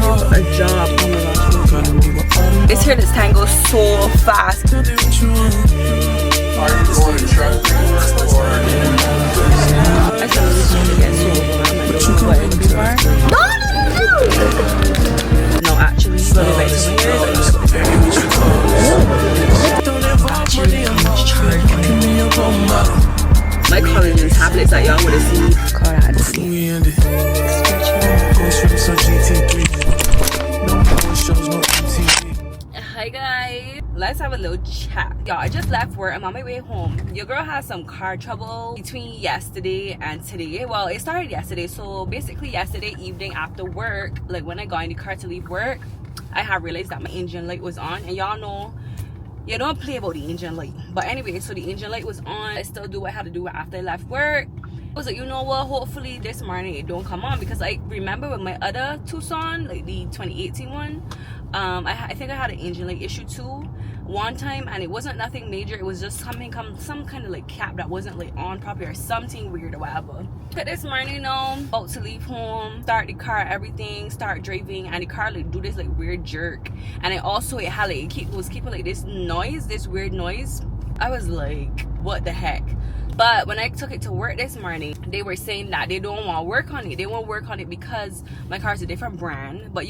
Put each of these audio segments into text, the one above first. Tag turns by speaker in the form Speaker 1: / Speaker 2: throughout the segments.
Speaker 1: searching for a job. Oh my gosh. This hair this time goes so fast.
Speaker 2: Are you going to try to work or?
Speaker 1: I thought it was going to get so overwhelmed. No! No, actually, let me back to my hair. My collagen tablets that y'all would have seen. God, I had to see. Hi guys, let's have a little chat. Y'all, I just left work. I'm on my way home. Your girl had some car trouble between yesterday and today. Well, it started yesterday. So basically yesterday evening after work, like when I got in the car to leave work, I had realized that my engine light was on. And y'all know, you don't play about the engine light. But anyway, so the engine light was on. I still do what I had to do after I left work. I was like, you know what, hopefully this morning it don't come on, because I remember with my other Tucson, like the 2018 one, I think I had an engine light issue too one time, and it wasn't nothing major. It was just some kind of like cap that wasn't like on properly or something weird or whatever. But this morning, you know, about to leave home, start the car, everything, start driving, and the car like do this like weird jerk, and it had like it was keeping like this weird noise. I was like, what the heck? But when I took it to work this morning, they were saying that they don't want to work on it. They won't work on it because my car is a different brand. But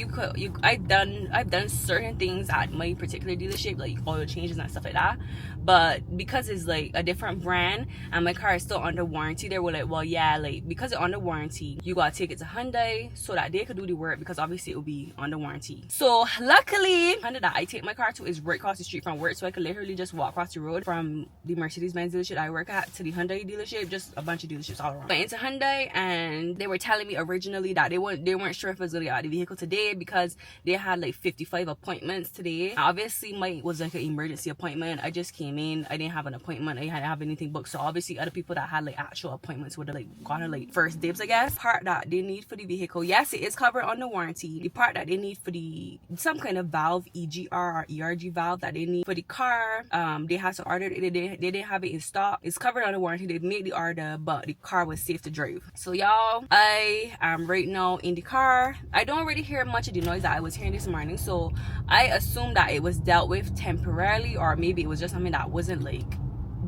Speaker 1: I've done certain things at my particular dealership, like oil changes and stuff like that. But because it's like a different brand and my car is still under warranty, they were like, well, yeah, like because it's under warranty, you gotta take it to Hyundai so that they could do the work, because obviously it will be under warranty. So luckily, Hyundai that I take my car to is right across the street from work, so I could literally just walk across the road from the Mercedes-Benz dealership I work at to the Hyundai dealership, just a bunch of dealerships all around. Went into Hyundai and they were telling me originally that they weren't sure if I was gonna get out the vehicle today because they had like 55 appointments today. Obviously mine was like an emergency appointment. I just came in, I didn't have an appointment, I didn't have anything booked, so obviously other people that had like actual appointments would have like gotten like first dibs, I guess. Part that they need for the vehicle, yes, it is covered under warranty. The part that they need for some kind of valve, EGR or ERG valve that they need for the car, they had to order it. They didn't have it in stock. It's covered under warranty. They made the order, but the car was safe to drive. So y'all, I am right now in the car. I don't really hear much of the noise that I was hearing this morning, so I assume that it was dealt with temporarily, or maybe it was just something that wasn't like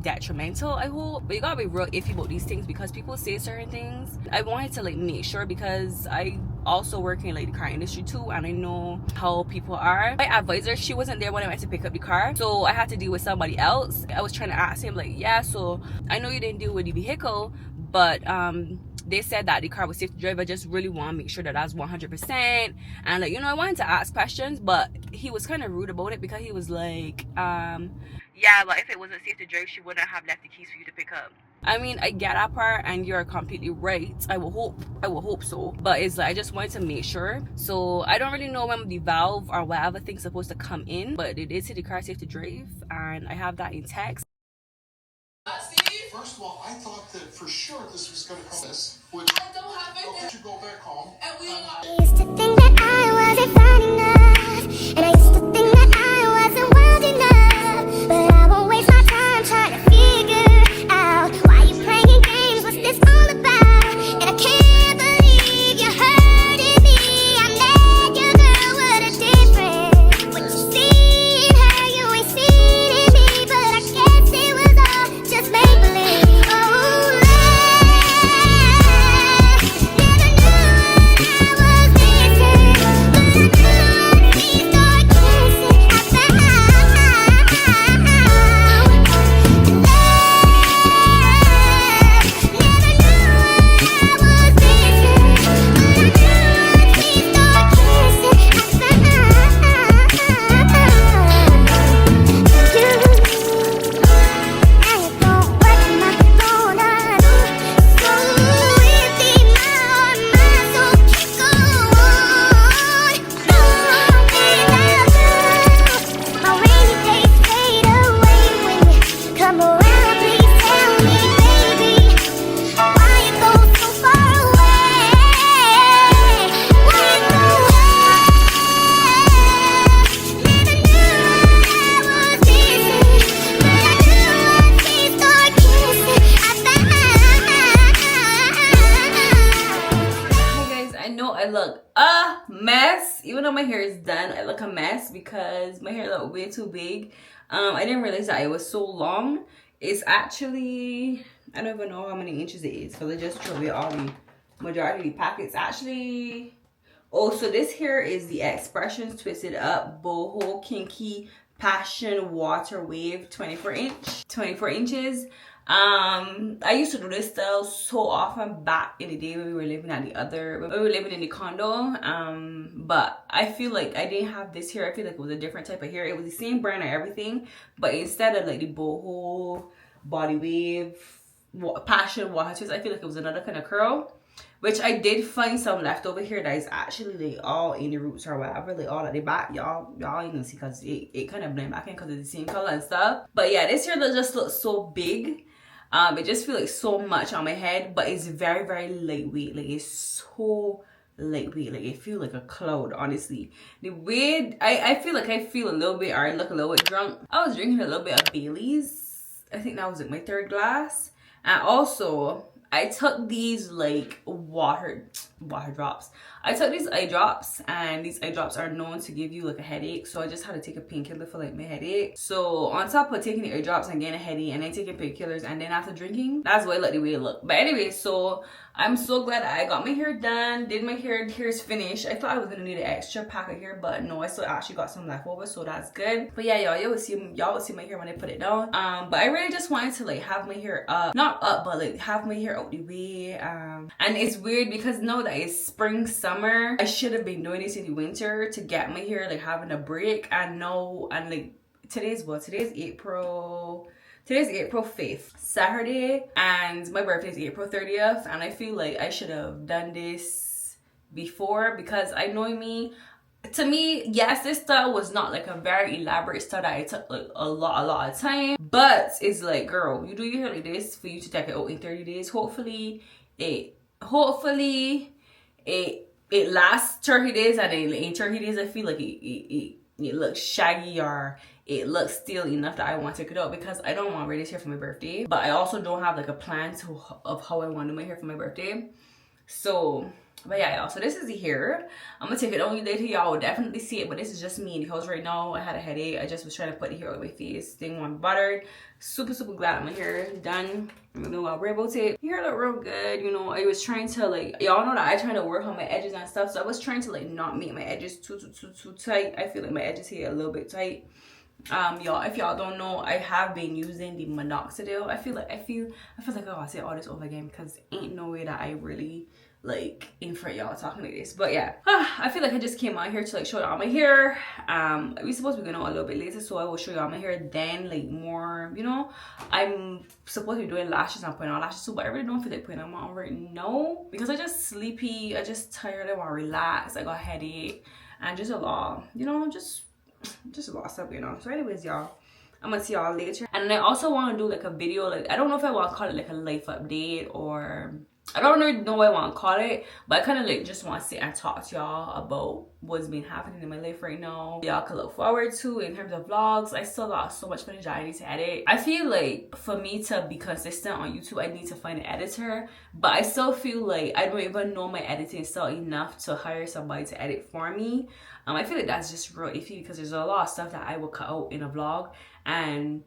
Speaker 1: detrimental, I hope. But you gotta be real iffy about these things because people say certain things. I wanted to like make sure, because I also work in like the car industry too, and I know how people are. My advisor, she wasn't there when I went to pick up the car, so I had to deal with somebody else. I was trying to ask him like, yeah, so I know you didn't deal with the vehicle, but they said that the car was safe to drive. I just really want to make sure that that's 100%. And like, you know, I wanted to ask questions, but he was kind of rude about it, because he was like, yeah, but if it wasn't safe to drive, she wouldn't have left the keys for you to pick up. I mean, I get that part, and you're completely right. I will hope so. But it's like, I just wanted to make sure. So I don't really know when the valve or whatever thing's supposed to come in, but it did say the car safe to drive, and I have that in text.
Speaker 2: First of all, I thought that for sure this was going to come this, which I don't have it. Okay, you go back home. And we used to think that I wasn't fine enough, and I used to think that I wasn't wild enough, but I won't waste my time trying to figure out why you playing games. What's this all about? And I can't believe you hurting me. I met your girl, what a difference. What you see in her, you ain't seen in me, but I guess it was all just Maybelline. Never knew what I was missing, but I knew
Speaker 1: I look a mess. Even though my hair is done, I look a mess because my hair looked way too big. I didn't realize that it was so long. It's actually, I don't even know how many inches it is because I just threw away all the majority of the packets. Actually, oh, so this here is the Expressions Twisted Up Boho Kinky Passion Water Wave 24 inches. I used to do this style so often back in the day when we were living in the condo. But I feel like I didn't have this hair. I feel like it was a different type of hair. It was the same brand and everything, but instead of like the boho body wave passion water twist, I feel like it was another kind of curl, which I did find some leftover here that is actually like all in the roots or whatever, like all at the back. Y'all ain't gonna see because it kind of blend back in because it's the same color and stuff. But yeah, this hair just looks so big. It just feels like so much on my head, but it's very, very lightweight. Like it's so lightweight. Like it feels like a cloud, honestly. The way I feel like I feel a little bit, or I look a little bit drunk. I was drinking a little bit of Bailey's. I think that was like my 3rd glass. And also I took these like water drops. I took these eye drops, and these eye drops are known to give you like a headache, so I just had to take a painkiller for like my headache. So on top of taking the eye drops and getting a headache and then taking painkillers and then after drinking, that's why I like the way it look. But anyway, so I'm so glad I got my hair done, did my hair's finished. I thought I was gonna need an extra pack of hair, but no, I still actually got some left over, so that's good. But yeah, y'all will see my hair when I put it down. But I really just wanted to like have my hair up, not up, but like have my hair out the way. And it's weird because now that it's spring, summer, I should have been doing this in the winter to get my hair like having a break. And now, and like today's April 5th, Saturday, and my birthday is April 30th, and I feel like I should have done this before, because I know me, to me, yes, this style was not like a very elaborate style that I took like a lot of time, but it's like, girl, you do your hair like this for you to take it out in 30 days. Hopefully it lasts 30 days, and in 30 days I feel like it looks shaggy, or it looks still enough that I want to take it out, because I don't want to wear this hair for my birthday, but I also don't have like a plan of how I want to do my hair for my birthday. So, but yeah, y'all, so this is the hair. I'm gonna take it on you later. Y'all will definitely see it, but this is just me in the house right now. I had a headache. I just was trying to put the hair on my face. Didn't want buttered. Super glad my hair done. You know, I'll rainbow tape. Hair look real good. You know, I was trying to like, y'all know that I try to work on my edges and stuff, so I was trying to like not make my edges too tight. I feel like my edges here a little bit tight. Y'all, if y'all don't know, I have been using the minoxidil. I feel like I'll say all this over again, because ain't no way that I really like in front of y'all talking like this. But yeah, I feel like I just came out here to like show y'all my hair. We supposed to be going on a little bit later, so I will show y'all my hair then, like more, you know. I'm supposed to be doing lashes and putting on lashes too, but I really don't feel like putting them on right now, because I just sleepy, I just tired, I want to relax, I got a headache, and just a lot, you know, just a lot of stuff going on. So anyways, y'all, I'm gonna see y'all later. And I also want to do like a video, like I don't know if I want to call it like a life update, or I don't really know what I want to call it, but I kind of like just want to sit and talk to y'all about what's been happening in my life right now. Y'all can look forward to in terms of vlogs. I still got so much footage that I need to edit. I feel like for me to be consistent on YouTube, I need to find an editor, but I still feel like I don't even know my editing style enough to hire somebody to edit for me. I feel like that's just real iffy, because there's a lot of stuff that I will cut out in a vlog, and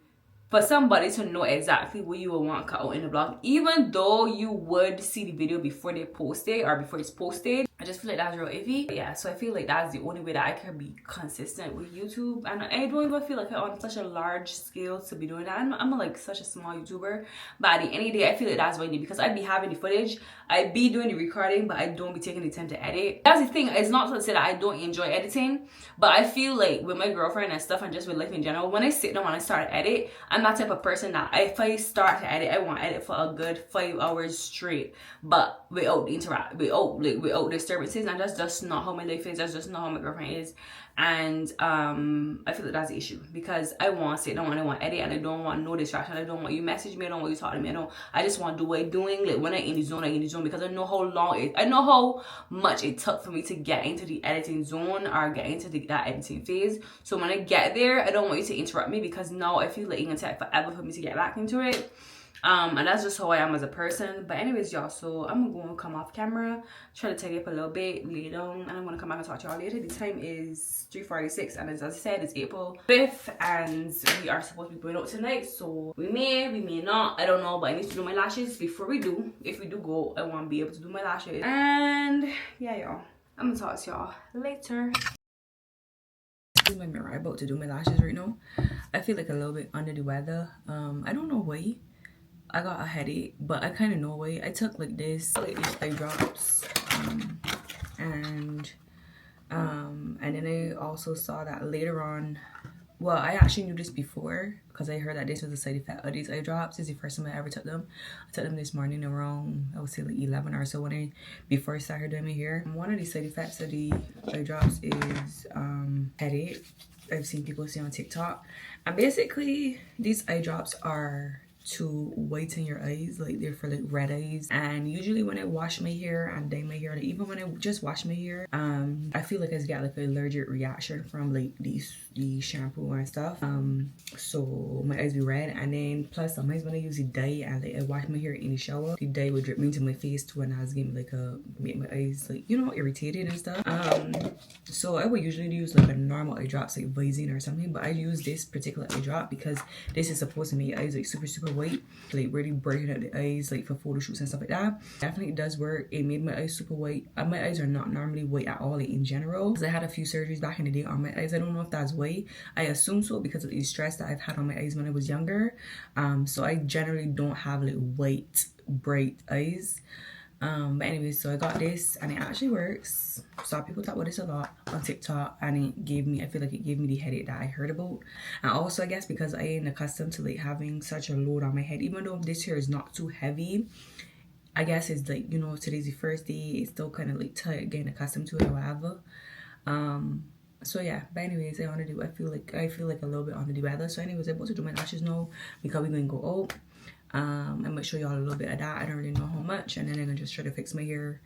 Speaker 1: for somebody to know exactly what you will want cut out in the vlog, even though you would see the video before they post it or before it's posted, I just feel like that's real iffy. But yeah, so I feel like that's the only way that I can be consistent with YouTube, and I don't even feel like I'm on such a large scale to be doing that. I'm like such a small YouTuber, but at the end of the day, I feel like that's what I need, because I'd be having the footage, I'd be doing the recording, but I don't be taking the time to edit. That's the thing. It's not to say that I don't enjoy editing, but I feel like with my girlfriend and stuff, and just with life in general, when I sit down and I start to edit, I'm that type of person that if I start to edit, I want to edit for a good 5 hours straight, but without without disturbances. And that's just not how my life is. That's just not how my girlfriend is. And I feel like that's the issue, because I want to sit down and I want to edit, and I don't want no distraction. I don't want you message me, I don't want you talk to me, I just want to do what I'm doing. Like when I'm in the zone, because I know how much it took for me to get into the editing zone or get into that editing phase. So when I get there, I don't want you to interrupt me, because now I feel like it's gonna take forever for me to get back into it. And that's just how I am as a person. But anyways, y'all, so I'm gonna come off camera, try to tidy up a little bit, lay down, and I'm gonna come back and talk to y'all later. The time is 3:46, and as I said, it's April 5th, and we are supposed to be going out tonight. So we may not, I don't know, but I need to do my lashes before we do. If we do go, I want to be able to do my lashes. And yeah, y'all, I'm gonna talk to y'all later. This is my mirror. I'm about to do my lashes right now. I feel like a little bit under the weather. I don't know why. I got a headache, but I kind of know why. I took like these eye drops, and then I also saw that later on. Well, I actually knew this before because I heard that this was a side effect of these eye drops. This is the first time I ever took them. I took them this morning around, I would say like 11 or so before I started doing my hair. One of the side effects of the eye drops is headache. I've seen people say on TikTok, and basically these eye drops are to whiten your eyes, like they're for like red eyes. And usually when I wash my hair and dye my hair, like even when I just wash my hair, I feel like I get like an allergic reaction from like the shampoo and stuff, so my eyes be red. And then plus sometimes when I use the dye and like I wash my hair in the shower, the dye would drip into my face too, and I was getting like make my eyes like, you know, irritated and stuff. So I would usually use like a normal eye drops like Visine or something, but I use this particular eye drop because this is supposed to make your eyes like super white, like really brighten up the eyes, like for photo shoots and stuff like that. Definitely does work. It made my eyes super white. My eyes are not normally white at all, like in general, because I had a few surgeries back in the day on my eyes. I don't know if that's why. I assume so because of the stress that I've had on my eyes when I was younger. So I generally don't have like white bright eyes. But anyway, so I got this and it actually works. Saw people talk about this a lot on TikTok, and it gave me, I feel like it gave me the headache that I heard about. And also I guess because I ain't accustomed to like having such a load on my head, even though this hair is not too heavy, I guess it's like, you know, today's the first day, it's still kind of like tight, getting accustomed to it or whatever. So yeah, but anyways, I feel like a little bit under the weather. So anyways, I'm about to do my lashes now because we're gonna go out. I'm gonna show y'all a little bit of that. I don't really know how much, and then I'm gonna just try to fix my hair.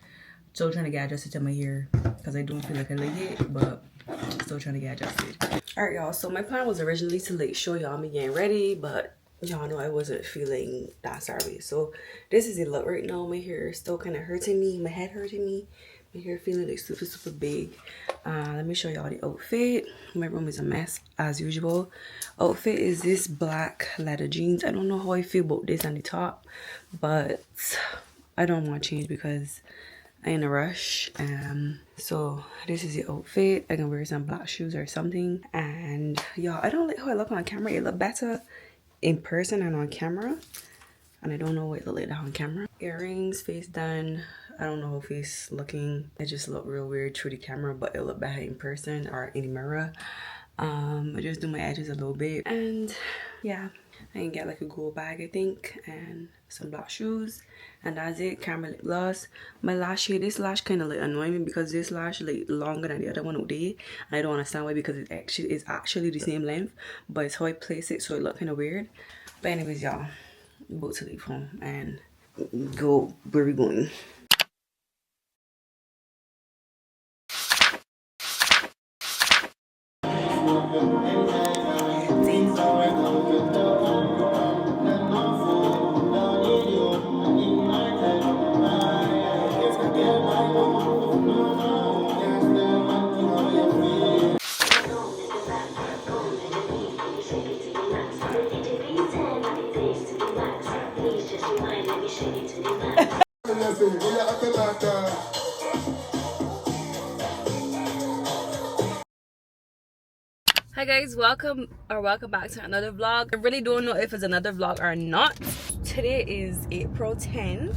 Speaker 1: Still trying to get adjusted to my hair because I don't feel like I like it, but still trying to get adjusted. All right, y'all, so my plan was originally to like show y'all me getting ready, but y'all know I wasn't feeling that sorry. So this is the look right now. My hair is still kind of hurting me, my head hurting me, my hair feeling like super big. Let me show y'all the outfit. My room is a mess as usual. Outfit is this black leather jeans. I don't know how I feel about this on the top, but I don't want to change because I'm in a rush. So this is the outfit. I can wear some black shoes or something. And y'all, I don't like how I look on camera. It look better in person and on camera, and I don't know what it look like on camera. Earrings, face done. I don't know how face looking. It just look real weird through the camera, but it look better in person or in the mirror. I just do my edges a little bit, and yeah, I can get like a gold bag, I think, and some black shoes, and that's it. Camera lip gloss. My lash shade, this lash kind of like annoying me because this lash like longer than the other one out there, and I don't understand why, because it is actually the same length, but it's how I place it, so it look kind of weird. But anyways, y'all, I'm about to leave home and go where we going. Hi guys, welcome back to another vlog. I really don't know if it's another vlog or not. Today is April 10th.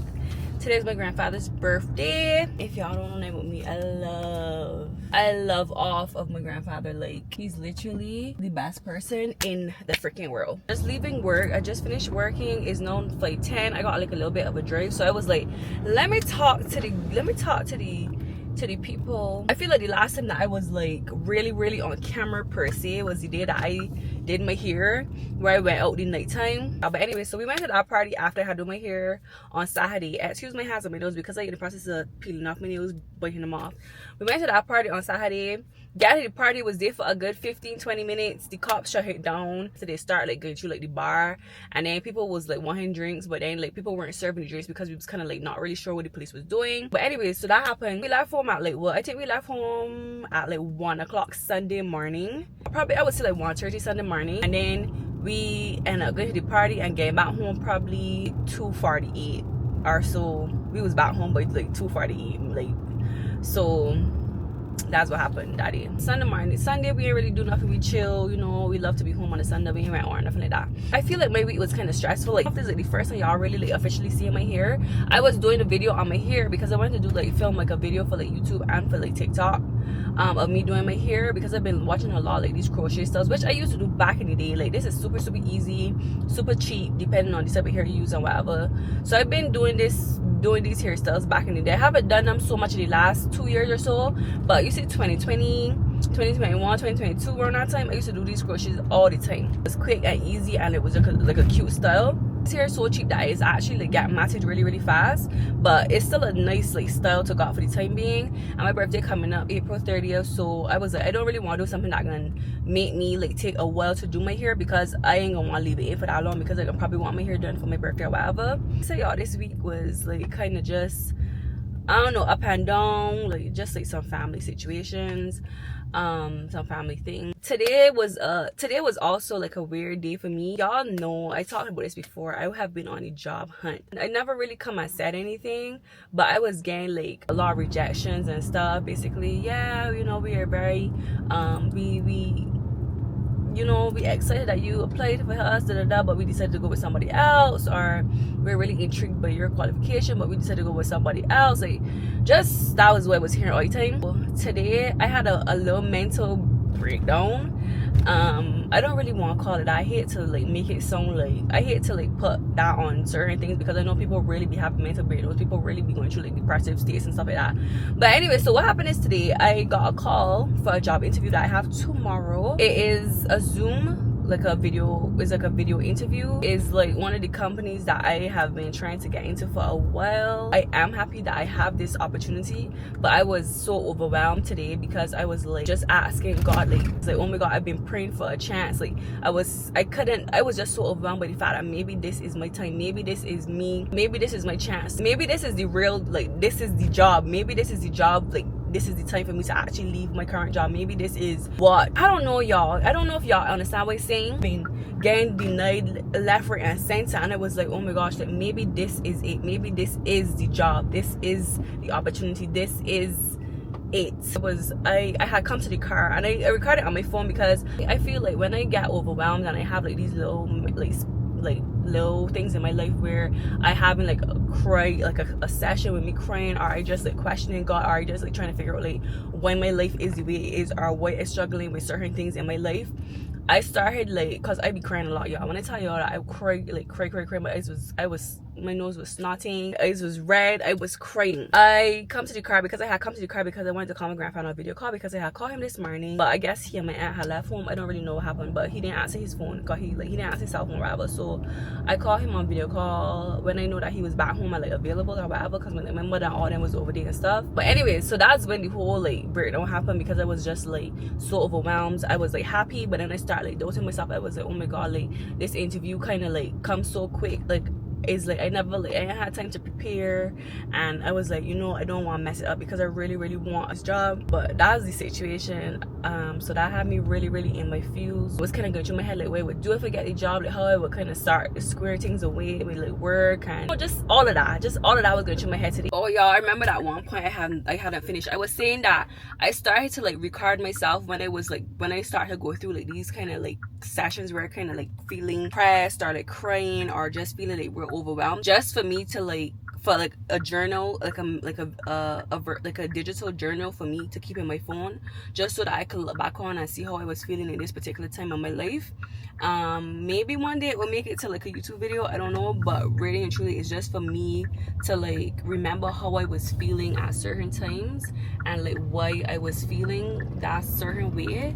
Speaker 1: Today is my grandfather's birthday. If y'all don't know about me, I love off of my grandfather. Like, he's literally the best person in the freaking world. Just leaving work, I just finished working. It's now like 10. I got like a little bit of a drive, so I was like, let me talk to the people. I feel like the last time that I was like really on camera per se was the day that I did my hair, where I went out the nighttime. But anyway, so we went to that party after I had done my hair on Saturday. Excuse my hands and my nails because I'm in the process of peeling off my nails, biting them off. We went to that party on Saturday. The party was there for a good 15-20 minutes. The cops shut it down, so they start like going through like the bar, and then people was like wanting drinks, but then like people weren't serving the drinks because we was kind of like not really sure what the police was doing. But anyway, so that happened. We left home at like, well, I think we left home at like 1 o'clock Sunday morning. Probably I would say like 1:30 Sunday morning, and then we ended up going to the party and getting back home probably 2:48 or so. We was back home by like 2:48, like, so that's what happened that day. Sunday we didn't really do nothing. We chill, you know, we love to be home on a Sunday. We ain't went or nothing like that. I feel like my week was kind of stressful. Like this is like the first time y'all really like officially seeing my hair. I was doing a video on my hair because I wanted to do like film like a video for like YouTube and for like TikTok of me doing my hair, because I've been watching a lot like these crochet styles, which I used to do back in the day. Like this is super easy, super cheap, depending on the type of hair you use and whatever. So I've been doing these hairstyles back in the day. I haven't done them so much in the last 2 years or so, but you see 2020, 2021, 2022 around that time, I used to do these crochets all the time. It was quick and easy, and it was like a cute style. This hair is so cheap that it's actually like get matted really fast, but it's still a nice like style to go for the time being. And my birthday coming up April 30th, so I was like, I don't really want to do something that gonna make me like take a while to do my hair, because I ain't gonna want to leave it in for that long, because I can probably want my hair done for my birthday or whatever. So y'all, this week was like kind of just, I don't know, up and down, like just like some family situations, some family things. Today was also like a weird day for me. Y'all know I talked about this before. I have been on a job hunt. I never really come and said anything, but I was getting like a lot of rejections and stuff. Basically, yeah, you know, we are very you know, we excited that you applied for us, but we decided to go with somebody else, or we're really intrigued by your qualification, but we decided to go with somebody else. Like, just that was what I was hearing all the time. Today I had a little mental breakdown. I don't really want to call it. I hate to like make it sound like, I hate to like put that on certain things, because I know people really be having mental breakdowns. People really be going through like depressive states and stuff like that. But anyway, so what happened is today I got a call for a job interview that I have tomorrow. It is a Zoom, like a video, it's like a video interview. It's like one of the companies that I have been trying to get into for a while. I am happy that I have this opportunity, but I was so overwhelmed today because I was like just asking God, like oh my God, I've been praying for a chance. Like I was just so overwhelmed by the fact that maybe this is my time, maybe this is me, maybe this is my chance, maybe this is the real, like this is the job, maybe this is the job, like this is the time for me to actually leave my current job. Maybe this is what, I don't know, y'all. I don't know if y'all understand what I'm saying. I mean, getting denied left, right, and center, and I was like, oh my gosh, like maybe this is it. Maybe this is the job. This is the opportunity. This is it. I had come to the car, and I recorded it on my phone, because I feel like when I get overwhelmed and I have like these little like little things in my life where I having like a cry, like a session with me crying, or I just like questioning God, or I just like trying to figure out like why my life is the way it is, or why I'm struggling with certain things in my life. I started like, because I be crying a lot, y'all. When I tell y'all that I cry, my nose was snotting, eyes was red, I was crying. I come to the car because I wanted to call my grandfather on a video call, because I had called him this morning, but I guess he and my aunt had left home. I don't really know what happened, but he didn't answer his phone, because he didn't answer his cell phone or whatever. So I called him on video call when I know that he was back home and like available or whatever, because when my mother and all them was over there and stuff. But anyway, so that's when the whole like breakdown happened, because I was just like so overwhelmed. I was like happy, but then I started like doubting myself. I was like, oh my God, like this interview kind of like comes so quick. Like it's like I ain't had time to prepare, and I was like, you know, I don't want to mess it up, because I really want this job. But that was the situation. So that had me really in my feels. It was kind of going through my head like, what I would do if I get the job, like how I would kind of start to square things away with like work, and just all of that was going through my head today. Oh y'all, I remember that one point I hadn't finished. I was saying that I started to like record myself when I started to go through like these kind of like sessions where I kind of like feeling depressed, or like crying, or just feeling like we're overwhelmed, just for me to like, for like a journal, like a digital journal for me to keep in my phone, just so that I could look back on and see how I was feeling in this particular time of my life. Maybe one day it will make it to like a YouTube video, I don't know, but really and truly it's just for me to like remember how I was feeling at certain times, and like why I was feeling that certain way.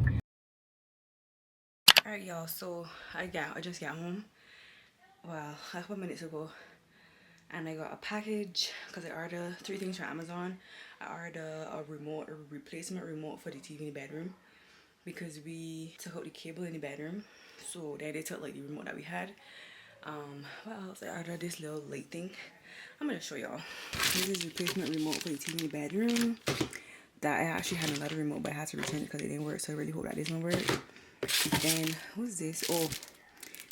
Speaker 1: Alright y'all, so I just got home, well, a couple minutes ago, and I got a package because I ordered 3 things from Amazon. I ordered a replacement remote for the TV in the bedroom because we took out the cable in the bedroom, so then they took like the remote that we had. What else? I ordered this little light thing. I'm gonna show y'all. This is replacement remote for the TV in the bedroom. That I actually had another remote, but I had to return it because it didn't work, so I really hope that this one works. Then what's this? Oh,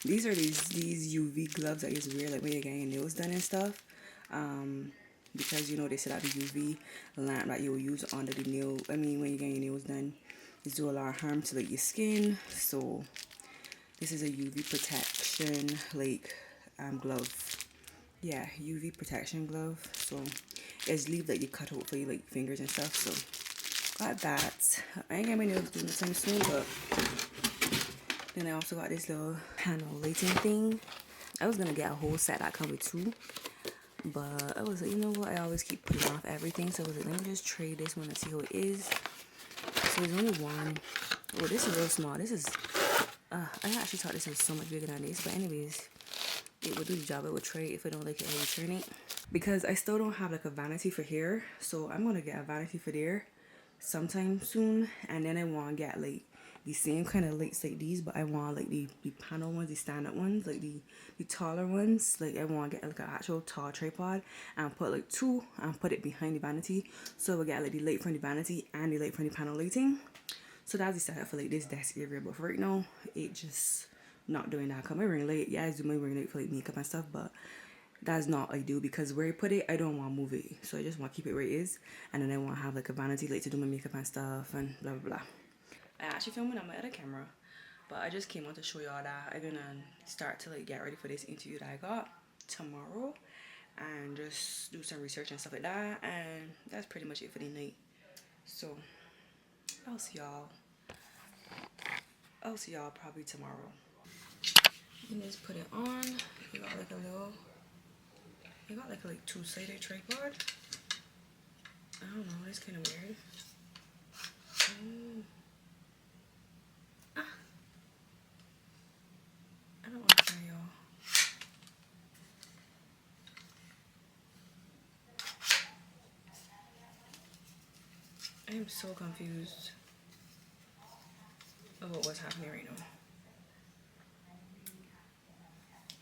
Speaker 1: these are these UV gloves that you wear like when you're getting your nails done and stuff. Because you know they said that the UV lamp that you will use under the nail, I mean when you're getting your nails done, is do a lot of harm to like your skin. So this is a UV protection like glove. Yeah, UV protection glove. So it's leave like you cut out for your like fingers and stuff. So got that. I ain't getting my nails done anytime soon, but then I also got this little panel lighting thing. I was gonna get a whole set that come with 2, but I was like, you know what, I always keep putting off everything, so I was like, let me just trade this one and see how it is. So there's only one. Oh, this is real small. This is I actually thought this was so much bigger than this, but anyways, it would do the job. It would trade. If I don't like it, I'll return it. Because I still don't have like a vanity for here, so I'm gonna get a vanity for there sometime soon. And then I want to get like the same kind of lights like these, but I want like the panel ones, the stand-up ones, like the taller ones. Like I want to get like an actual tall tripod and put like 2 and put it behind the vanity, so we get like the light from the vanity and the light from the panel lighting. So that's the setup for like this desk area. But for right now, it just not doing that. Cause my ring light, yeah, I do my ring light for like makeup and stuff, but that's not what I do, because where I put it, I don't want to move it. So I just want to keep it where it is, and then I want to have like a vanity light to do my makeup and stuff and blah blah blah. I actually filming on my other camera, but I just came on to show y'all that I'm gonna start to like get ready for this interview that I got tomorrow, and just do some research and stuff like that. And that's pretty much it for the night. So I'll see y'all probably tomorrow. You can just put it on. You got like a little, you got like a 2-sided tripod. I don't know, it's kind of weird. I don't want to tell y'all. I am so confused about what's happening right now.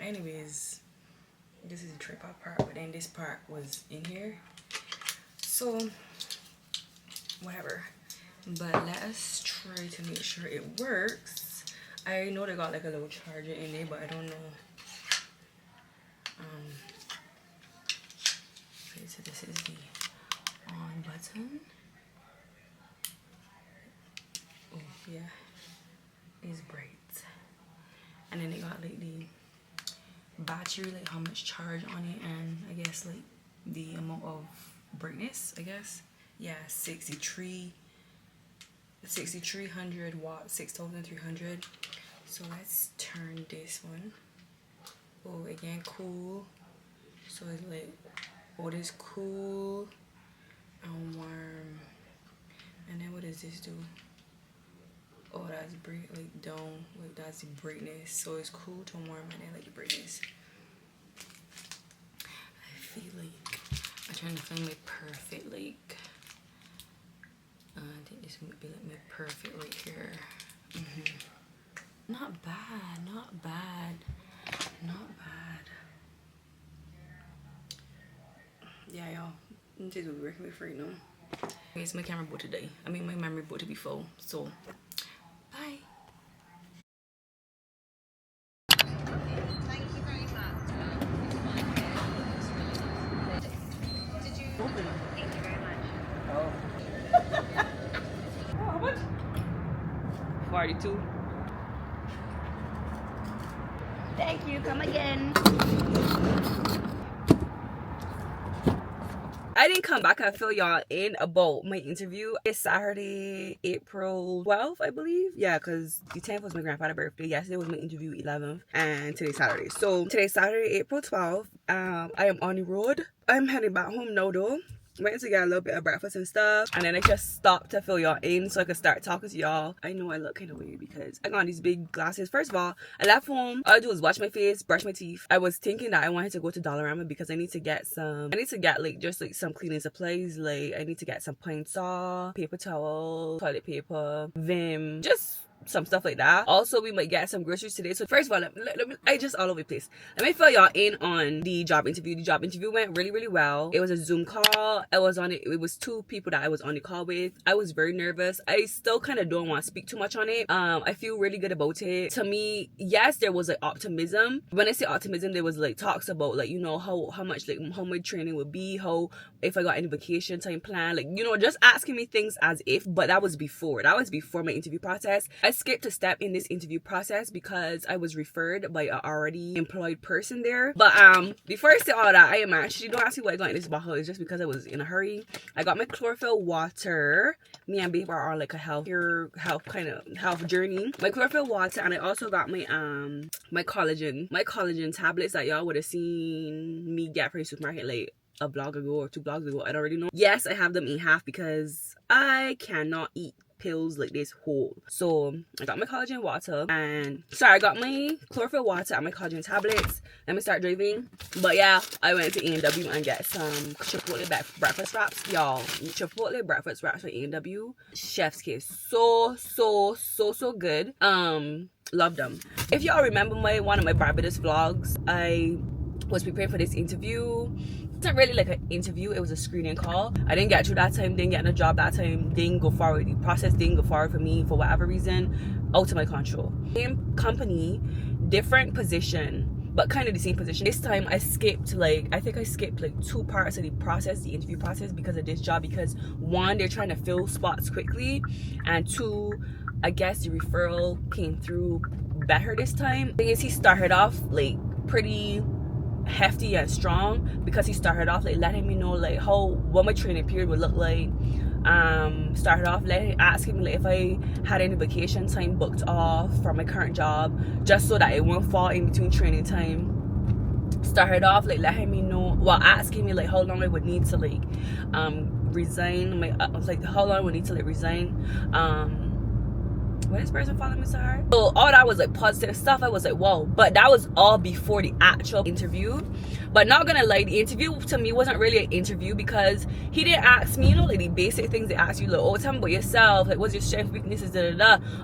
Speaker 1: Anyways, this is the tripod part, but then this part was in here. So, whatever. But let us try to make sure it works. I know they got like a little charger in there, but I don't know. Okay, so this is the on button. Oh yeah, it's bright. And then they got like the battery, like how much charge on it, and I guess like the amount of brightness, I guess. Yeah, 6300 watts, 6300. So let's turn this one. Oh, again, cool. So it's like, oh, this cool and warm. And then what does this do? Oh, that's bright, like down, like that's the brightness. So it's cool to warm, and then like the brightness. I feel like I'm trying to find my perfect like. I think this would be like my perfect right here. Not bad, not bad, not bad. Yeah, y'all. This is what we're working with right now. Okay, it's my camera boat today. I mean, my memory boat to be full. So, bye.
Speaker 3: Thank you very much. Did you? Thank you very much.
Speaker 1: Oh. Oh, how much? 42. Thank you. Come again. I didn't come back. I fill y'all in about my interview. It's Saturday, April 12th, I believe. Yeah, because the 10th was my grandfather's birthday. Yesterday was my interview, 11th, and today's Saturday. So today's Saturday, April 12th. I am on the road. I'm heading back home now though. Went to get a little bit of breakfast and stuff, and then I just stopped to fill y'all in so I could start talking to y'all. I know I look kind of weird because I got these big glasses. First of all, I left home. All I do is wash my face, brush my teeth. I was thinking that I wanted to go to Dollarama because I need to get like just like some cleaning supplies. Like I need to get some pine saw, paper towel, toilet paper, Vim, just some stuff like that. Also, we might get some groceries today. So first of all, let me I just all over the place. Let me fill y'all in on the job interview. The job interview went really well. It was a Zoom call. I was on it. It was 2 people that I was on the call with. I was very nervous. I still kind of don't want to speak too much on it. I feel really good about it. To me, yes, there was like optimism. When I say optimism, there was like talks about like, you know, how much like how my training would be, how if I got any vacation time plan, like, you know, just asking me things as if. But that was before my interview process. I skipped a step in this interview process because I was referred by an already employed person there. But before I say all that, I am actually, don't ask me why I got in this bottle. It's just because I was in a hurry. I got my chlorophyll water. Me and babe are on like a health journey. My chlorophyll water, and I also got my my collagen tablets that y'all would have seen me get from the supermarket like a blog ago or 2 blogs ago. I don't already know. Yes, I have them in half because I cannot eat pills like this whole. So I got my collagen water, and sorry, I got my chlorophyll water and my collagen tablets. Let me start driving. But yeah, I went to A&W and get some Chipotle breakfast wraps, y'all. Chipotle breakfast wraps from A&W. Chef's kiss. So good. Love them. If y'all remember one of my Barbados vlogs, I was preparing for this interview. It's not really like an interview, it was a screening call. I didn't get through that time, didn't get in a job that time, didn't go forward. The process didn't go forward for me for whatever reason, out of my control. Same company, different position, but kind of the same position. This time I skipped like 2 parts of the process, the interview process, because of this job. Because 1, they're trying to fill spots quickly, and 2, I guess the referral came through better this time. The thing is, he started off like pretty hefty and strong because he started off like letting me know like what my training period would look like. Started off asking me like if I had any vacation time booked off from my current job, just so that it won't fall in between training time. Started off like letting me know, asking me like how long I would need to like resign. How long I would need to like resign. Why this person following me so hard? So all that was like positive stuff. I was like, whoa. But that was all before the actual interview. But not gonna lie, the interview to me wasn't really an interview because he didn't ask me, you know, like the basic things they ask you, like, oh, tell me about yourself, like what's your strengths, weaknesses,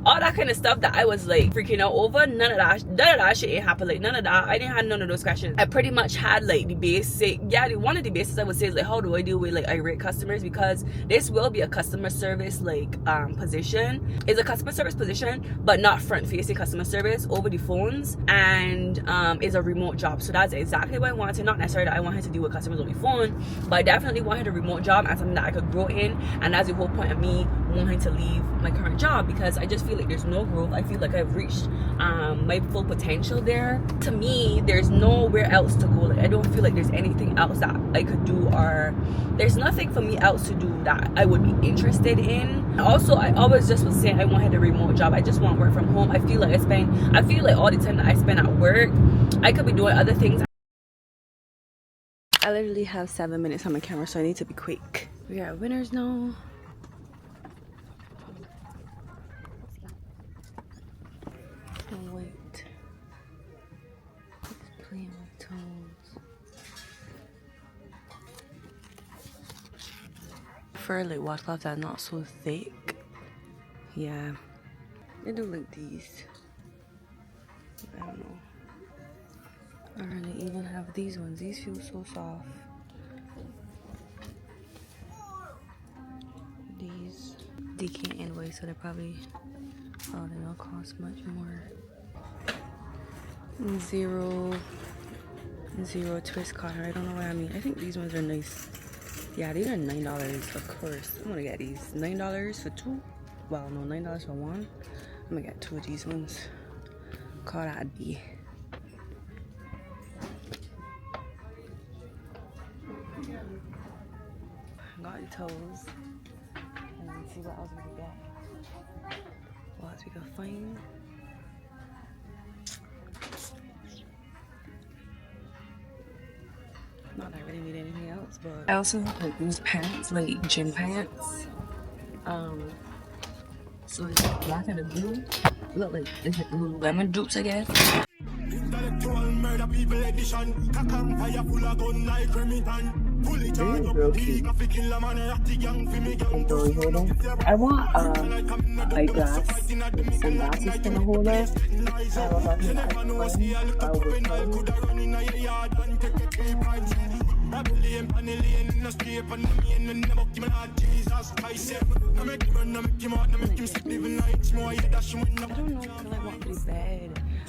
Speaker 1: all that kind of stuff that I was like freaking out over. None of that shit ain't happen. Like none of that. I didn't have none of those questions. I pretty much had like the basic, one of the basics I would say is like, how do I deal with like irate customers? Because this will be a customer service like position. It's a customer service position, but not front facing customer service, over the phones, and is a remote job. So that's exactly what I wanted. Not necessarily that I wanted to deal with customers over the phone, but I definitely wanted a remote job and something that I could grow in. And that's the whole point of me wanting to leave my current job, because I just feel like there's no growth. I feel like I've reached my full potential there. To me, there's nowhere else to go. Like I don't feel like there's anything else that I could do, or there's nothing for me else to do that I would be interested in. Also, I always just was saying I wanted a remote job. I just want to work from home. I feel like all the time that I spend at work, I could be doing other things. I literally have 7 minutes on my camera, so I need to be quick. We are winners now. Oh wait, it's playing with tones. For like washcloths that are not so thick. Yeah, they do like these. I don't know. I really even have these ones. These feel so soft. These they can't anyway, so they're probably they don't cost much more. Zero twist cotton. I don't know what I mean. I think these ones are nice. Yeah, these are $9, of course. I'm gonna get these. $9 for 2. Well, no, $9 for 1. I'm gonna get 2 of these ones. Call that a D. Got the toes. And then see what else we can get. What else we can find. Not that really. didn't need anything else. But I also have like these pants, like gym pants. So it's like black and blue. Look like it's like Lululemon dupes, I guess.
Speaker 4: Intellectual murder people edition. Kakam fire full of gun like Remington. Fully charged up. Big of a killer man. Ratty gang for me gang.
Speaker 1: I want eyeglass, sunglasses kind of holder. I will have an iPhone. I will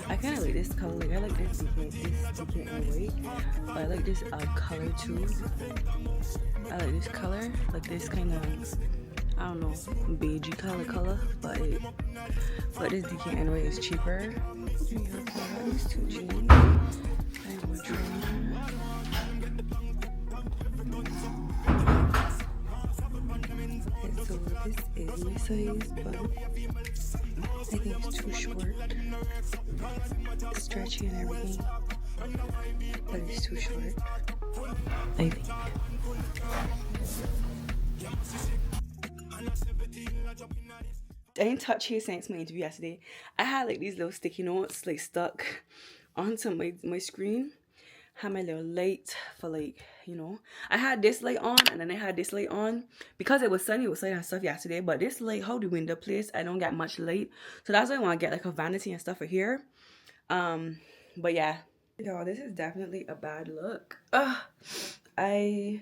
Speaker 1: I kind of like this color. Like I like this different and white, but I like this color too. I like this color, like this kind of, I don't know, beigey color, but this DK anyway is cheaper. These two jeans. So this is my size, but I think it's too short. It's stretchy and everything, but it's too short, I think. I didn't touch hair since my interview yesterday. I had like these little sticky notes like stuck onto my screen. Had my little light for like, you know, I had this light on and then I had this light on because it was sunny and stuff yesterday. But this light, how the window place, I don't get much light, so that's why I want to get like a vanity and stuff for here. But yeah, y'all, this is definitely a bad look. I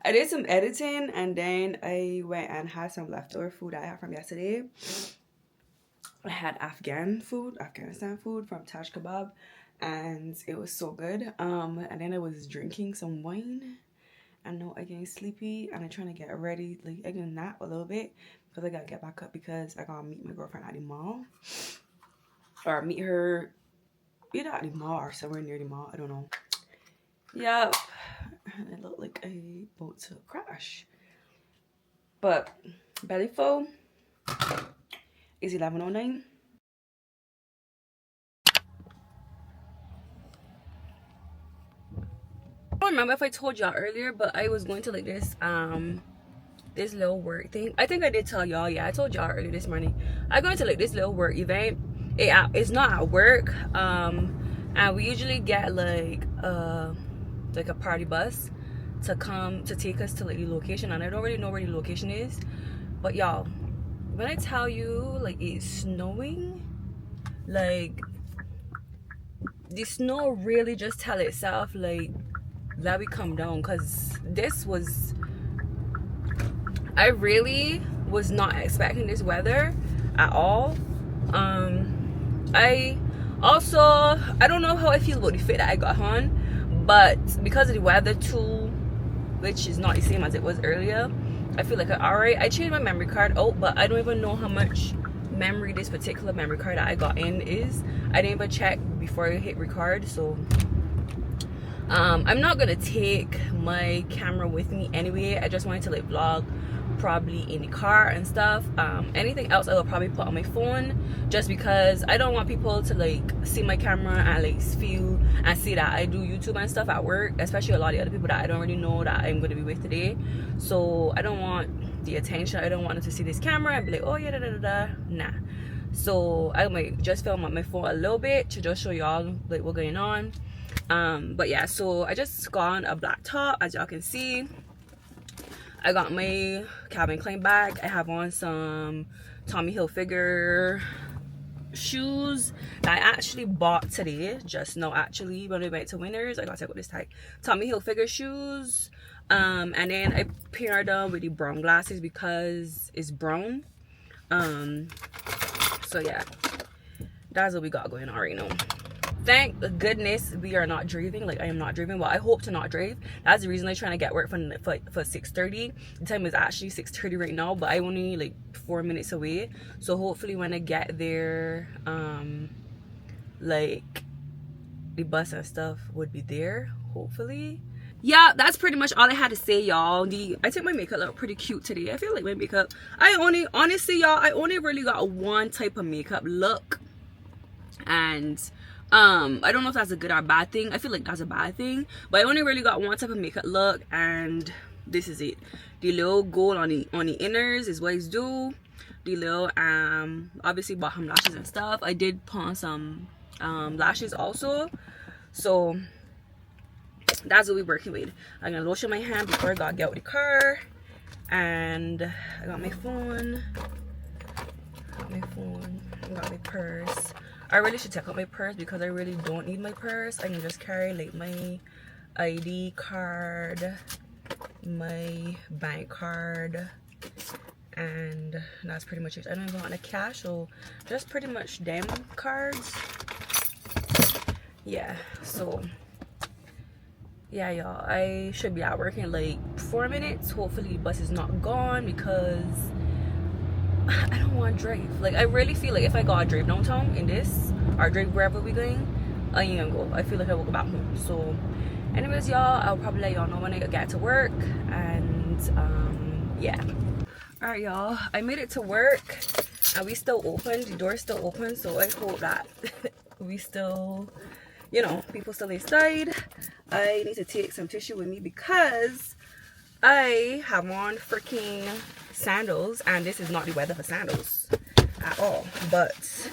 Speaker 1: did some editing and then I went and had some leftover food I had from yesterday. I had Afghanistan food from Taj Kebab, and it was so good. And then I was drinking some wine, and now I'm getting sleepy and I'm trying to get ready, like I'm gonna nap a little bit because I gotta get back up because I gotta meet my girlfriend at the mall, or meet her either at the mall or somewhere near the mall, I don't know. Yep, and it looked like a boat to crash. But belly full is 11:09. I don't remember if I told y'all earlier, but I was going to like this this little work thing. I think I did tell y'all. Yeah, I told y'all earlier this morning. I'm going to like this little work event. It's not at work, and we usually get like a party bus to come to take us to like the location, and I don't really know where the location is. But y'all, when I tell you like it's snowing, like the snow really just tell itself like let me come down, because this was, I really was not expecting this weather at all. I don't know how I feel about the fit that I got on, but because of the weather too, which is not the same as it was earlier, I feel like alright. I changed my memory card out, but I don't even know how much memory this particular memory card that I got in is. I didn't even check before I hit record, so I'm not gonna take my camera with me anyway. I just wanted to like vlog probably in the car and stuff. Anything else I will probably put on my phone, just because I don't want people to like see my camera and like feel and see that I do YouTube and stuff at work, especially a lot of the other people that I don't really know that I'm going to be with today. So I don't want the attention. I don't want them to see this camera and be like, oh yeah, nah. So I might just film on my phone a little bit to just show y'all like what's going on. But yeah, so I just got on a black top, as y'all can see. I got my Calvin Klein bag. I have on some Tommy Hilfiger shoes that I actually bought today, just now actually when we went to Winners. I got to go this type Tommy Hilfiger shoes, and then I paired them with the brown glasses because it's brown. So yeah, that's what we got going on right now. Thank goodness we are not driving. Like I am not driving. Well, I hope to not drive. That's the reason I'm trying to get work for 6:30. The time is actually 6:30 right now, but I'm only like 4 minutes away. So hopefully when I get there, like the bus and stuff would be there, hopefully. Yeah, that's pretty much all I had to say, y'all. I think my makeup look pretty cute today. I feel like my makeup, honestly y'all, I only really got one type of makeup look, and I don't know if that's a good or bad thing. I feel like that's a bad thing, but I only really got one type of makeup look, and this is it. The little gold on the inners is what it's do. The little obviously bajan lashes and stuff. I did put on some lashes also, so that's what we're working with. I'm gonna lotion my hand before I gotta get out the car, and I got my phone. I got my purse. I really should take out my purse because I really don't need my purse. I can just carry like my ID card, my bank card, and that's pretty much it. I don't even want a cash, so just pretty much them cards. Yeah, so yeah, y'all, I should be at work in like 4 minutes. Hopefully the bus is not gone because I don't want to drive. Like, I really feel like if I gotta drive downtown in this or drive wherever we going, I ain't gonna go. I feel like I will go back home. So anyways, y'all, I'll probably let y'all know when I get to work. And yeah, all right, y'all, I made it to work and we still open. The door's still open, so I hope that we still, you know, people still inside. I need to take some tissue with me because I have on freaking sandals, and this is not the weather for sandals at all, but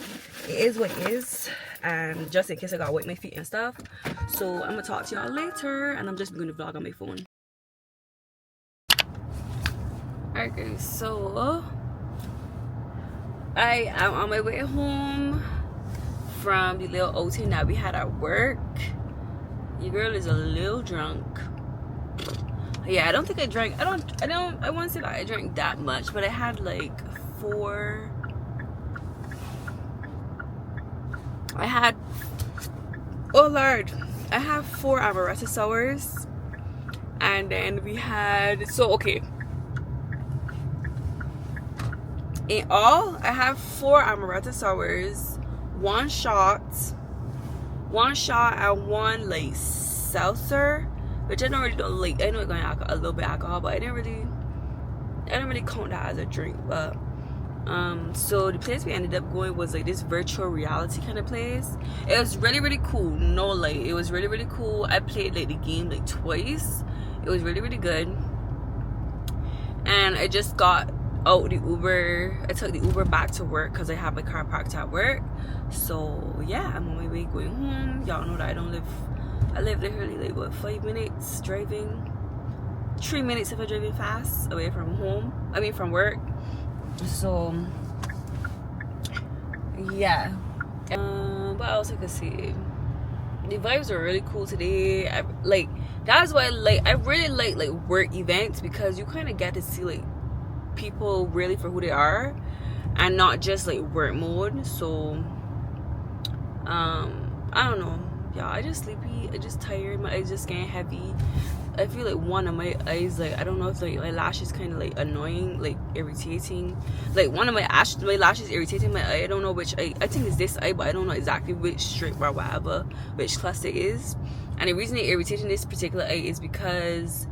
Speaker 1: it is what it is, and just in case I gotta wet my feet and stuff. So I'm gonna talk to y'all later, and I'm just gonna vlog on my phone. Alright guys, so I am on my way home from the little outing that we had at work. Your girl is a little drunk. Yeah, I don't think I drank, I want to say that I drank that much, but I had like 4, oh lord, I have 4 amaretto sours, and then we had, so okay, in all I have 4 amaretto sours, 1 shot and 1 like seltzer, which I don't really don't like. I know it's going to a little bit alcohol, but I didn't really count that as a drink. But so the place we ended up going was like this virtual reality kind of place. It was really cool, no lie. It was really cool. I played like the game like twice. It was really good. And I just got out the Uber. I took the Uber back to work because I have my car parked at work. So yeah, I'm on my way going home. Y'all know that I live literally like what, 5 minutes driving, 3 minutes if I'm driving fast away from home, I mean from work. So yeah, what else I could say? The vibes are really cool today. That's why I really like work events, because you kind of get to see like people really for who they are and not just like work mode. So I don't know, y'all, I just sleepy, I just tired, my eyes just getting heavy. I feel like one of my eyes, like I don't know if like my lashes kind of like annoying, like irritating, like one of my lashes irritating my eye. I don't know which eye. I think it's this eye, but I don't know exactly which strip or whatever, which cluster it is. And the reason it irritating this particular eye is because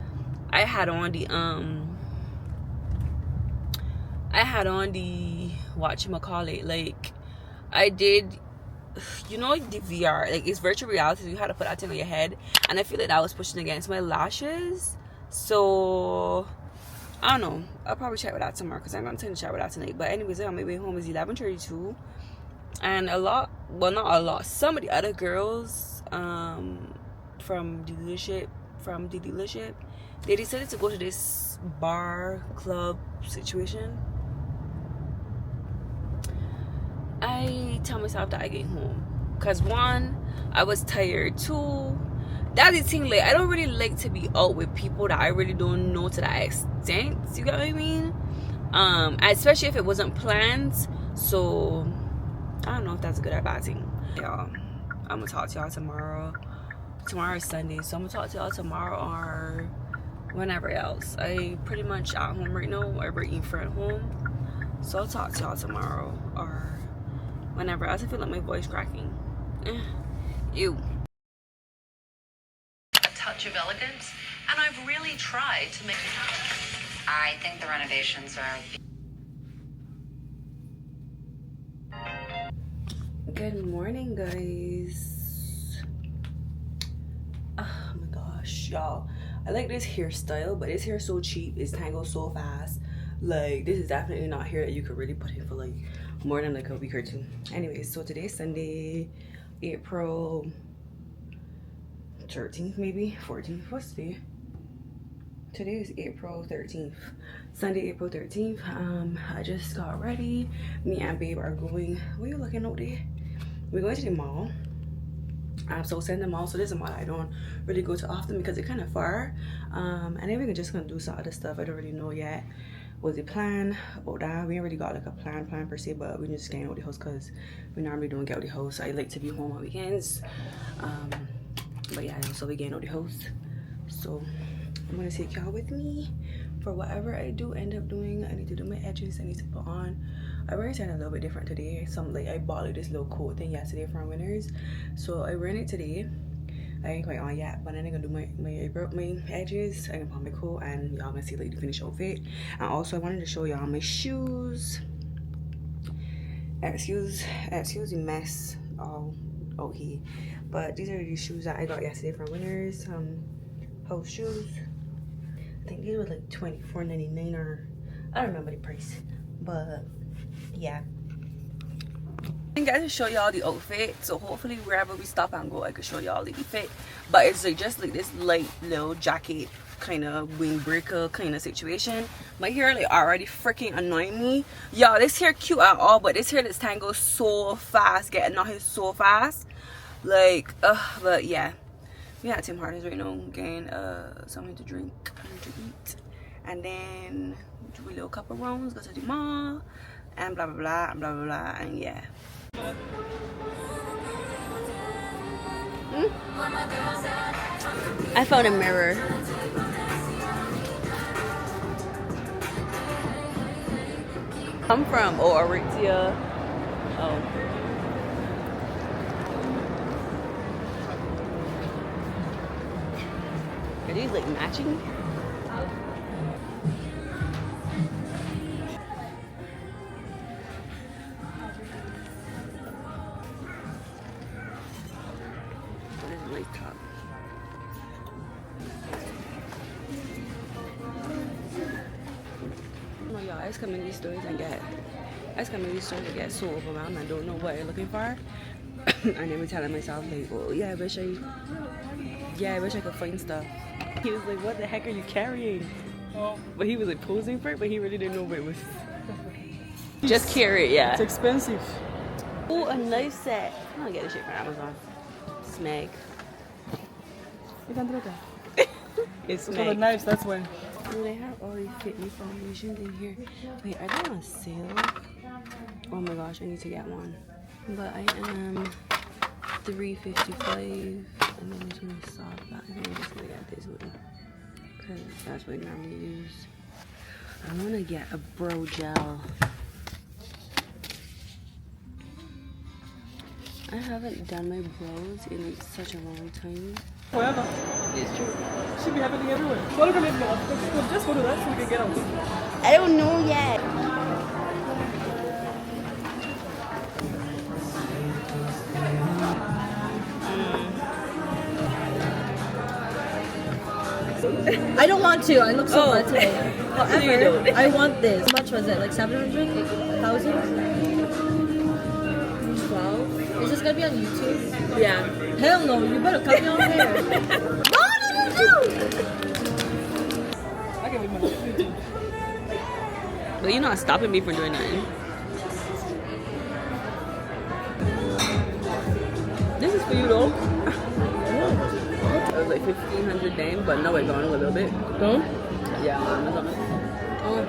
Speaker 1: I had on the whatchamacallit, like I did, you know, the VR, like it's virtual reality, so you had to put that thing on your head, and I feel like that was pushing against my lashes. So I don't know, I'll probably chat with that tomorrow because I'm not intending to chat with that tonight. But anyways, on my way home is 11:32, and not a lot, some of the other girls from the dealership, they decided to go to this bar club situation. I tell myself that I get home because 1, I was tired. 2, that's the thing, like I don't really like to be out with people that I really don't know to that extent, you get what I mean? Especially if it wasn't planned. So I don't know if that's a good or bad thing. Y'all, I'm gonna talk to y'all tomorrow. Tomorrow is Sunday, so I'm gonna talk to y'all tomorrow or whenever else. I pretty much at home right now. I work in front home, so I'll talk to y'all tomorrow or whenever else. I feel like my voice cracking. Ew.
Speaker 5: A touch of elegance, and I've really tried to make it.
Speaker 3: I think the renovations are...
Speaker 1: Good morning, guys. gosh, y'all, I like this hairstyle, but this hair is so cheap, it's tangled so fast. Like, this is definitely not hair that you could really put in for like more than like a week or two. Anyways, so today's Sunday, April 13th, maybe 14th. What's today? Today is April 13th, Sunday, April 13th. I just got ready. Me and babe are going, where you looking out there? We're going to the mall. So send the mall. So this is a mall I don't really go to often because it's kind of far. And then we're just gonna do some other stuff. I don't really know yet what's the plan about that. We ain't really got like a plan per se, but we're just getting out the house because we normally don't get out the house. I like to be home on weekends. But yeah, so we're getting out the house. So I'm gonna take y'all with me for whatever I do end up doing. I need to do my edges. I need to put on. I wear something a little bit different today. I bought like this little coat thing yesterday from Winners, so I wearing it today. I ain't quite on yet, but then I'm gonna do my edges. I'm gonna put my coat, and y'all gonna see like the finished outfit. And also I wanted to show y'all my shoes. Excuse the mess all out here, but these are the shoes that I got yesterday from Winners. House shoes. I think these were like $24.99 or I don't remember the price, but yeah. I got to show y'all the outfit, so hopefully wherever we stop and go I can show y'all the fit. But it's like just like this light little jacket kind of windbreaker kind of situation. My hair like already freaking annoying me, y'all. This hair cute at all, but this hair that's tangled so fast, getting out here so fast, like but yeah, we at Tim Hortons right now getting something to drink and to eat, and then do a little couple rounds, go to the mall, and blah blah blah and blah blah blah, and yeah. I found a mirror. I'm from Aritzia. Oh. Are these like matching? Top. No, y'all, I just come in these stores and get so overwhelmed and don't know what I'm looking for. And then we're telling myself like, oh yeah, I wish I could find stuff. He was like, what the heck are you carrying? Oh. But he was like posing for it, but he really didn't know what it was. Just carry it, yeah.
Speaker 6: It's expensive.
Speaker 1: Oh, a knife set. I'm gonna get this shit from Amazon. Snag.
Speaker 6: You can do that.
Speaker 1: It's
Speaker 6: for the knives, that's why.
Speaker 1: Oh, they have all these fit me foundations in here. Wait, are they on sale? Oh my gosh, I need to get one. But I am $3.55, and then this one is soft. I think I'm just gonna get this one because that's what I normally use. I want to get a brow gel. I haven't done my brows in like such a long time.
Speaker 6: Wherever.
Speaker 1: It's true.
Speaker 6: Should be happening everywhere. So we're gonna just go to that so we can get out.
Speaker 1: I don't know yet.
Speaker 3: I don't want to. I look so bad today.
Speaker 1: However,
Speaker 3: I want this. How much was it? Like 700? 1,000? 12? Is this gonna be on YouTube?
Speaker 1: Yeah.
Speaker 3: Hell no, you better cut me off there. No!
Speaker 6: I can remember.
Speaker 1: But you're not stopping me from doing nothing. This is for you though. It was like 1,500 dame, but now it's gone a little bit.
Speaker 3: Don't?
Speaker 1: Yeah, Amazon.
Speaker 3: Oh.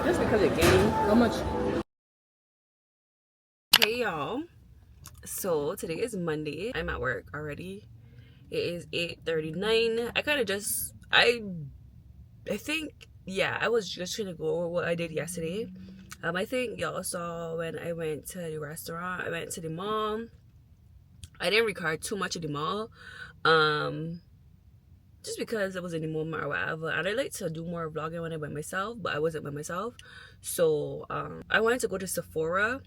Speaker 1: Just because it gained.
Speaker 3: How much?
Speaker 1: Hey y'all. So today is Monday. I'm at work already. It is 8:39. I kind of just I think yeah, I was just trying to go over what I did yesterday. I think y'all saw when I went to the restaurant. I went to the mall. I didn't record too much of the mall. Just because I was in the moment or whatever, and I like to do more vlogging when I'm by myself, but I wasn't by myself. So I wanted to go to Sephora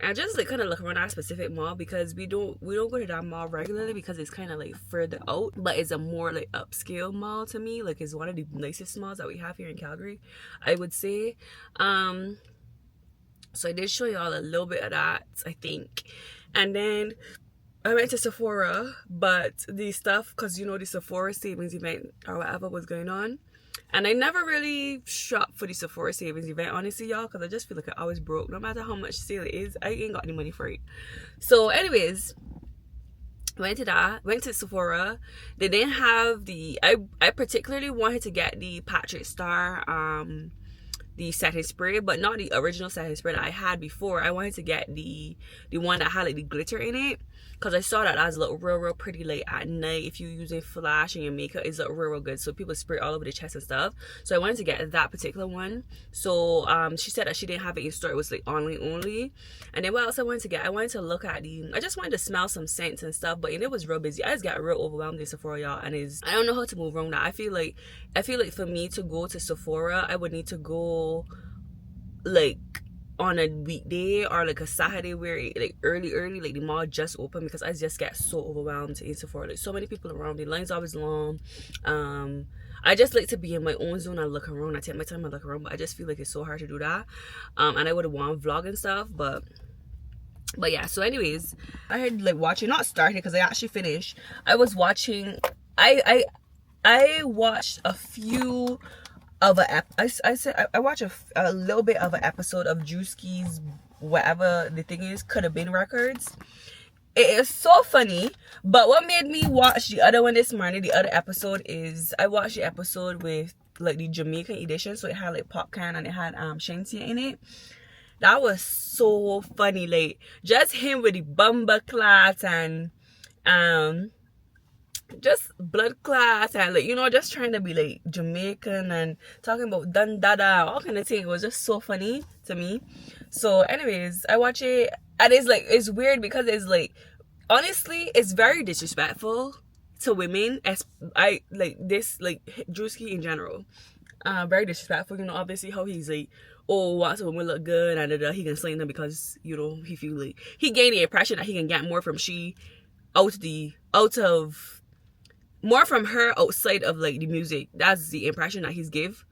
Speaker 1: and just like kind of look around that specific mall, because we don't go to that mall regularly because it's kind of like further out, but it's a more like upscale mall to me. Like, it's one of the nicest malls that we have here in Calgary, I would say. So I did show y'all a little bit of that, I think. And then I went to Sephora, but the stuff, because you know the Sephora savings event or whatever was going on, and I never really shop for the Sephora savings event, honestly, y'all, because I just feel like I always broke. No matter how much sale it is, I ain't got any money for it. So anyways, went to Sephora. They didn't have the, I particularly wanted to get the Patrick Star the setting spray, but not the original setting spray that I had before. I wanted to get the one that had like the glitter in it, because I saw that as look real pretty like at night. If you're using flash in your makeup, it's look real good, so people spray all over the chest and stuff. So I wanted to get that particular one. So she said that she didn't have it in store, it was like online only. And then what else I wanted to get, I wanted to look at I just wanted to smell some scents and stuff, but it was real busy. I just got real overwhelmed in Sephora, y'all, and I don't know how to move around that. I feel like for me to go to Sephora, I would need to go like on a weekday or like a Saturday where like early like the mall just open, because I just get so overwhelmed in Sephora. Like, so many people around, the line's always long. I just like to be in my own zone and look around. I take my time and look around, but I just feel like it's so hard to do that. And I would have wanted vlog and stuff, but yeah. So anyways, I had like watching, not started because I actually finished. I was watching, I watched a few of I watched a little bit of an episode of Drewski's whatever the thing is, could have been records. It is so funny, but what made me watch the other one this morning, the other episode, is I watched the episode with like the Jamaican edition, so it had like popcorn and it had Shantia in it. That was so funny, like just him with the bumper clots and just blood clots and like, you know, just trying to be like Jamaican and talking about dun dada, all kind of thing. It was just so funny to me. So anyways, I watch it, and it's like, it's weird because it's like, honestly, it's very disrespectful to women, as I like this, like Drewski in general, very disrespectful. You know, obviously how he's like, oh, once a woman look good and he can slay them because, you know, he feel like he gained the impression that he can get more from she more from her outside of like the music. That's the impression that he's give.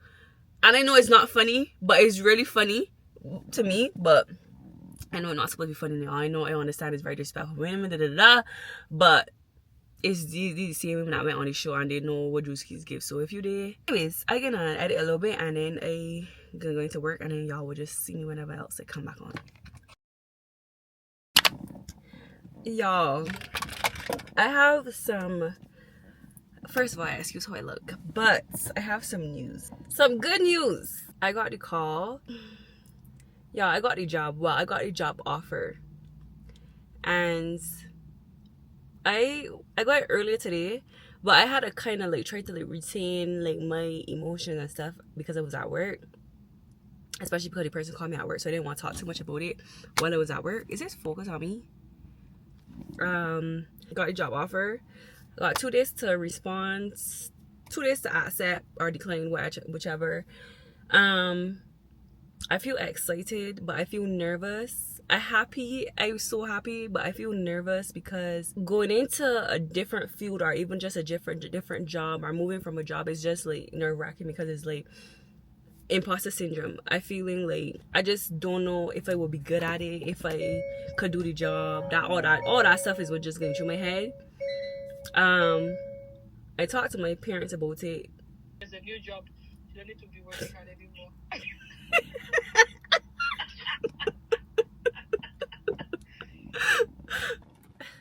Speaker 1: And I know it's not funny, but it's really funny to me. But I know it's not supposed to be funny now. I know, I understand it's very disrespectful women, but it's the same women that went on the show and they know what Drewski's give. So if you did, anyways, I gonna edit a little bit and then I gonna go into work, and then y'all will just see me whenever else I come back on. Y'all, I have some, first of all, excuse how I look, but I have some news, some good news. I got the call. Yeah, I got the job. Well, I got the job offer, and I got it earlier today, but I had to kind of like try to like retain like my emotions and stuff because I was at work, especially because the person called me at work, so I didn't want to talk too much about it while I was at work. Is this focus on me? Got a job offer. Got 2 days to respond, 2 days to accept or decline, whichever. I feel excited, but I feel nervous. I'm so happy, but I feel nervous because going into a different field or even just a different job or moving from a job is just like nerve-wracking, because it's like imposter syndrome. I feeling like I just don't know if I will be good at it, if I could do the job. All that stuff is what just getting through my head. I talked to my parents about it.
Speaker 6: It's a new job. You don't need to be working hard anymore.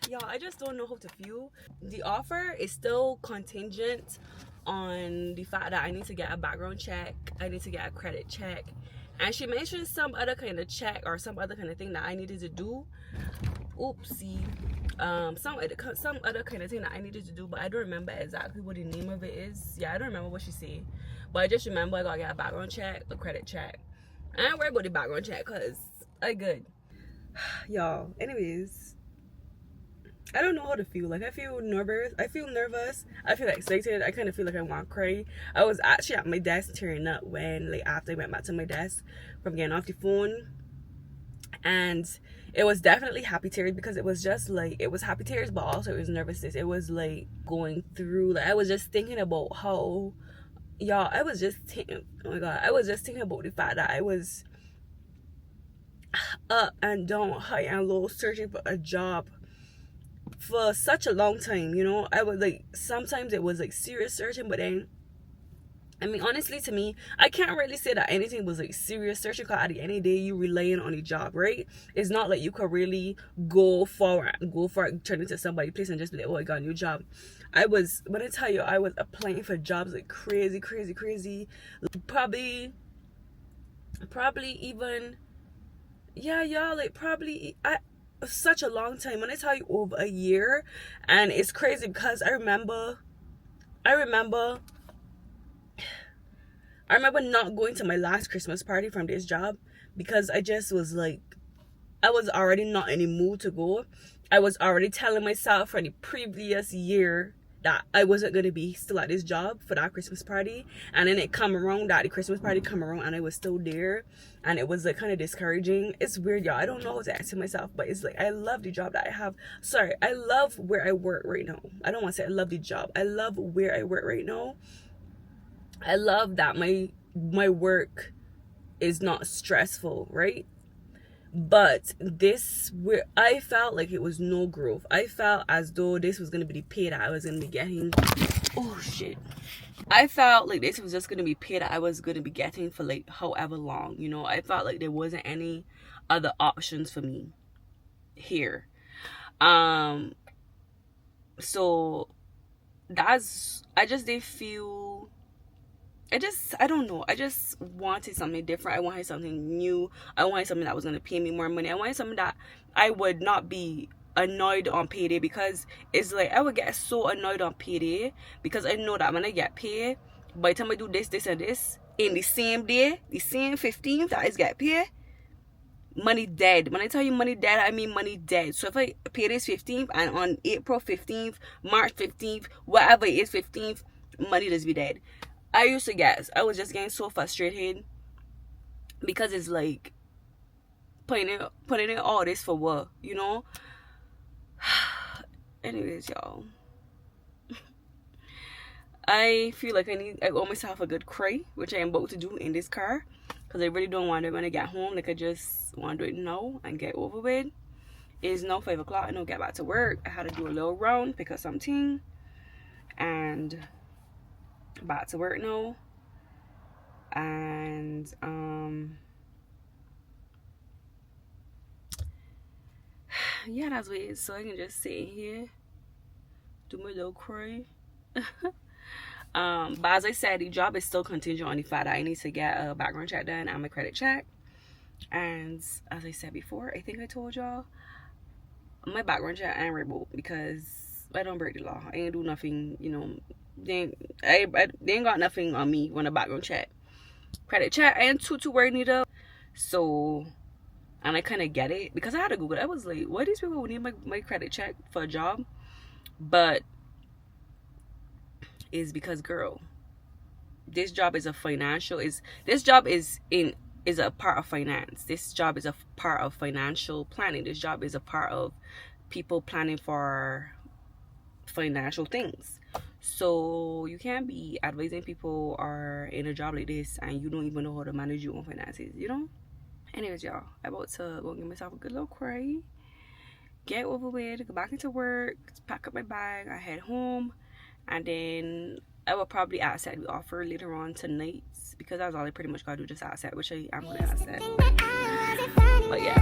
Speaker 1: Y'all, I just don't know how to feel. The offer is still contingent on the fact that I need to get a background check, I need to get a credit check, and she mentioned some other kind of check or some other kind of thing that I needed to do. Oopsie. Some other kind of thing that I needed to do, but I don't remember exactly what the name of it is. Yeah, I don't remember what she said, but I just remember I gotta get a background check, a credit check. I ain't worried about the background check because I good. Y'all, anyways, I don't know how to feel. Like, I feel nervous, I feel excited, I kind of feel like I want to cry. I was actually at my desk tearing up when, like, after I went back to my desk from getting off the phone, And it was definitely happy tears, because it was just like, it was happy tears, but also it was nervousness. It was like going through, like I was just thinking about how, y'all, I was just thinking, oh my god, I was just thinking about the fact that I was up and down, high and low, searching for a job for such a long time, you know. I was like, sometimes it was like serious searching, but then, I mean, honestly, to me, I can't really say that anything was like serious searching, because at the end of the day, you relying on a job, right? It's not like you could really go for it, turn into somebody's place and just be like, oh, I got a new job. When I tell you, I was applying for jobs like crazy, probably even, yeah, y'all, like probably, such a long time. When I tell you, over a year. And it's crazy because I remember not going to my last Christmas party from this job, because I just was like, I was already not in the mood to go. I was already telling myself for the previous year that I wasn't going to be still at this job for that Christmas party. And then it come around, that the Christmas party come around, and I was still there. And it was like kind of discouraging. It's weird, y'all. I don't know how to answer myself, but it's like, I love the job that I have. Sorry, I love where I work right now. I don't want to say I love the job. I love where I work right now. I love that my work is not stressful, right? But this, where I felt like it was no growth. I felt as though this was going to be the pay that I was going to be getting. Oh shit. I felt like this was just going to be pay that I was going to be getting for like however long, you know. I felt like there wasn't any other options for me here. So that's, I just didn't feel, I don't know. I just wanted something different. I wanted something new. I wanted something that was going to pay me more money. I wanted something that I would not be annoyed on payday, because it's like, I would get so annoyed on payday, because I know that when I get paid, by the time I do this, and this, in the same day, the same 15th that I get paid, money dead. When I tell you money dead, I mean money dead. So if I pay this 15th, and on April 15th, March 15th, whatever it is 15th, money just be dead. I was just getting so frustrated, because it's like, putting in all this for what, you know? Anyways, y'all, I feel like I owe myself a good cry, which I am about to do in this car, because I really don't want it when I get home. Like, I just want to do it now and get over with. It's now 5 o'clock, and I'll get back to work. I had to do a little round, pick up something, and back to work now. And yeah, that's what it is. So I can just sit here, do my little cry. But as I said, the job is still contingent on the fact that I need to get a background check done and my credit check. And as I said before, I think I told y'all, my background check ain't revoked, because I don't break the law. I ain't do nothing, you know. They ain't got nothing on me when a background check. Credit check, I ain't too worried neither. So, and I kind of get it, because I had to Google it. I was like, why these people would need my credit check for a job? But it's because, girl, this job is a financial, this job is a part of finance. This job is a part of financial planning. This job is a part of people planning for financial things. So you can't be advising people are in a job like this and you don't even know how to manage your own finances, you know? Anyways, y'all, I'm about to go give myself a good little cry, get over with, go back into work, pack up my bag, I head home, and then I will probably accept the offer later on tonight, because that's all I pretty much gotta do, just accept, which I am gonna accept. But yeah,